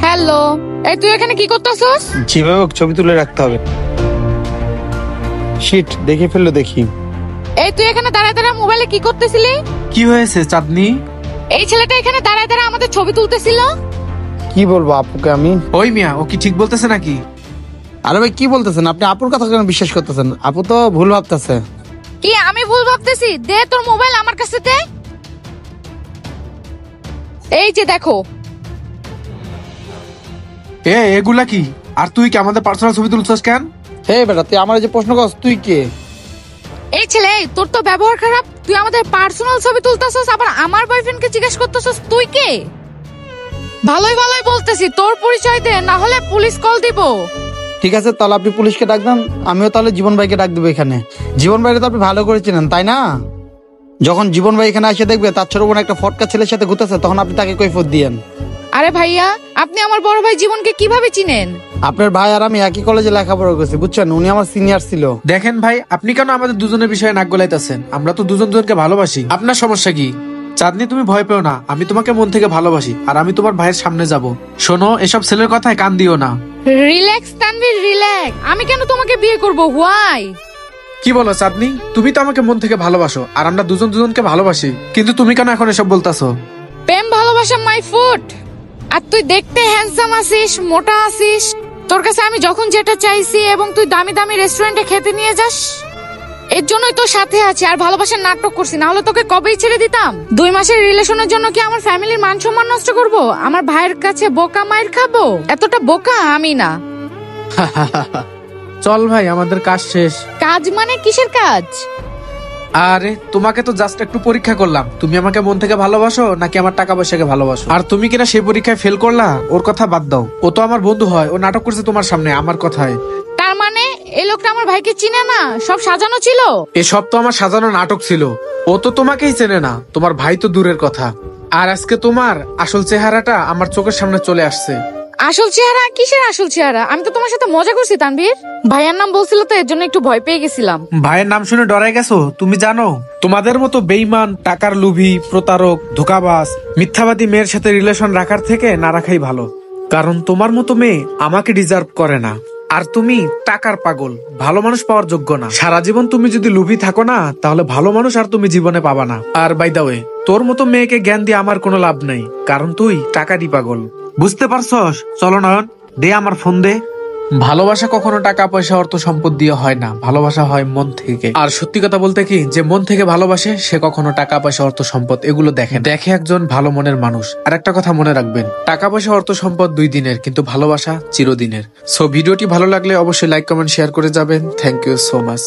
Hello, এই তুই এখানে কি করতেছস? যেভাবে ছবি তুলে রাখতে হবে। শিট, দেখে ফেললো দেখি। এই তুই এখানে দাঁড়ায় দাঁড়ায় মোবাইলে কি করতেছিলি? কি হয়েছে চাঁদনি? এই ছেলেটা এখানে দাঁড়ায় দাঁড়ায় আমাদের ছবি তুলতেছিল। কি বলবো আপুকে আমি? ওই মিয়া, ও কি ঠিক বলতেছে নাকি? আরে ভাই কি বলতেছেন আপনি? আপুর কথা কেন বিশ্বাস করতেছেন? আপু তো ভুল ভাবতেছে। কি আমি ভুল ভাবতেছি? দে তোর মোবাইল আমার কাছে দে। এই যে দেখো। এগুলা কি? আর তুই কি আমাদের পার্সোনাল ছবি তুলছস কেন? হে বেটা, তুই আমার যে প্রশ্ন করছ, তুই কে? এই ছেলে, তোর তো ব্যবহার খারাপ। তুই আমাদের পার্সোনাল ছবি তুলতেছস, আবার আমার বয়ফ্রেন্ডকে জিজ্ঞেস করতেছস তুই কে? ভালোই ভালোই বলতেছি, তোর পরিচয় দে, না হলে পুলিশ কল দিব। ঠিক আছে, তাহলে আপনি পুলিশকে ডাক দেন, আমিও তাহলে জীবন ভাইকে ডাক দেবো এখানে। জীবন ভাইকে তো আপনি ভালো করে চেনেন, তাই না? যখন জীবন ভাই এখানে এসে দেখবে তার ছোট বোন একটা ফটকা ছেলের সাথে ঘুরতেছে, তখন আপনি তাকে কৈফিয়ত দিয়েন। আরে ভাইয়া, আপনি আমার বড় ভাই জীবনকে কিভাবে চিনেন? আপনার ভাই আর আমি একই কলেজে লেখাপড়া করছি, বুঝছেন? উনি আমার সিনিয়র ছিল। দেখেন ভাই, আপনি কেন আমাদের দুজনের বিষয়ে নাক গলাইতেছেন? আমরা তো দুজন দুজনকে ভালোবাসি। আপনার সমস্যা কি? চাঁদনি, তুমি ভয় পেও না, আমি তোমাকে মন থেকে ভালোবাসি, আর আমি তোমার ভাইয়ের সামনে যাব। শোনো, এসব ছেলের কথায় কান দিও না। Relax Tanvir, relax. আমি কেন তোমাকে বিয়ে করব? হোয়াই? কি বলো চাঁদনি? তুমি তো আমাকে মন থেকে ভালোবাসো, আর আমরা দুজন দুজনকে ভালোবাসি, কিন্তু তুমি কেন এখন এসব বলতাছো? প্রেম ভালোবাসা মাই ফুড। আর তুই দেখতে হ্যান্ডসাম আছিস, মোটা আছিস, তোর কাছে আমি যখন যেটা চাইছি এবং তুই দামি দামি রেস্টুরেন্টে খেতে নিয়ে যাস, এর জন্যই তোর সাথে আছি। আর ভালোবাসার নাটক করছি, না হলে তোকে কবেই ছেড়ে দিতাম। 2 মাসের রিলেশনের জন্য কি আমার ফ্যামিলির মান সম্মান নষ্ট করব? আমার ভাইয়ের কাছে বোকা মায়ের খাবো? এতটা বোকা আমি না। চল ভাই, আমাদের কাজ শেষ। কাজ মানে কিসের কাজ? আরে তোমাকে তো জাস্ট একটু পরীক্ষা করলাম, তুমি আমাকে মন থেকে ভালোবাসো নাকি আমার টাকা পয়সাকে ভালোবাসো। আর তুমি কিনা সেই পরীক্ষায় ফেল করলা, ওর কথা বাদ দাও। ও তো আমার বন্ধু হয়, ও নাটক করছে তোমার সামনে আমার কথায়। তার মানে এই লোকটা আমার ভাইকে চিনে না, সব সাজানো ছিল? এসব তো আমার সাজানো নাটক ছিল। ও তো তোমাকেই চেনে না, তোমার ভাই তো দূরের কথা। আর আজকে তোমার আসল চেহারাটা আমার চোখের সামনে চলে আসছে। আসল চেহারা? কিসের আসল চেহারা? আমি তো তোমার সাথে মজা করছি তানভীর। ভাইয়ার নাম বলছিল তো, এর জন্য একটু ভয় পেয়ে গেছিলাম। ভাইয়ের নাম শুনে ডরাই গেছো? তুমি জানো, তোমাদের মতো বেঈমান, টাকার লোভী, প্রতারক, ধোঁকাবাজ, মিথ্যাবাদী মেয়ের সাথে রিলেশন রাখার থেকে না রাখাই ভালো। কারণ তোমার মতো মেয়ে আমাকে ডিজার্ভ করে না। আর তুমি টাকার পাগল, ভালো মানুষ পাওয়ার যোগ্য না। সারা জীবন তুমি যদি লোভী থাকো না, তাহলে ভালো মানুষ আর তুমি জীবনে পাবা না। আর বাই দা ওয়ে, তোর মতো মেয়েকে জ্ঞান দিয়ে আমার কোনো লাভ নেই, কারণ তুই টাকারই পাগল। বুঝতে পারছস? চলো নয়ন, দে আমার ফোন দে। ভালোবাসা কখনো টাকা পয়সা অর্থ সম্পদ দিয়ে হয় না, ভালোবাসা হয় মন থেকে। আর সত্যি কথা বলতে কি, যে মন থেকে ভালোবাসে সে কখনো টাকা পয়সা অর্থ সম্পদ এগুলো দেখে একজন ভালো মনের মানুষ। আর একটা কথা মনে রাখবেন, টাকা পয়সা অর্থ সম্পদ 2 দিনের, কিন্তু ভালোবাসা চিরদিনের। সো ভিডিওটি ভালো লাগলে অবশ্যই লাইক কমেন্ট শেয়ার করে যাবেন। Thank you so much.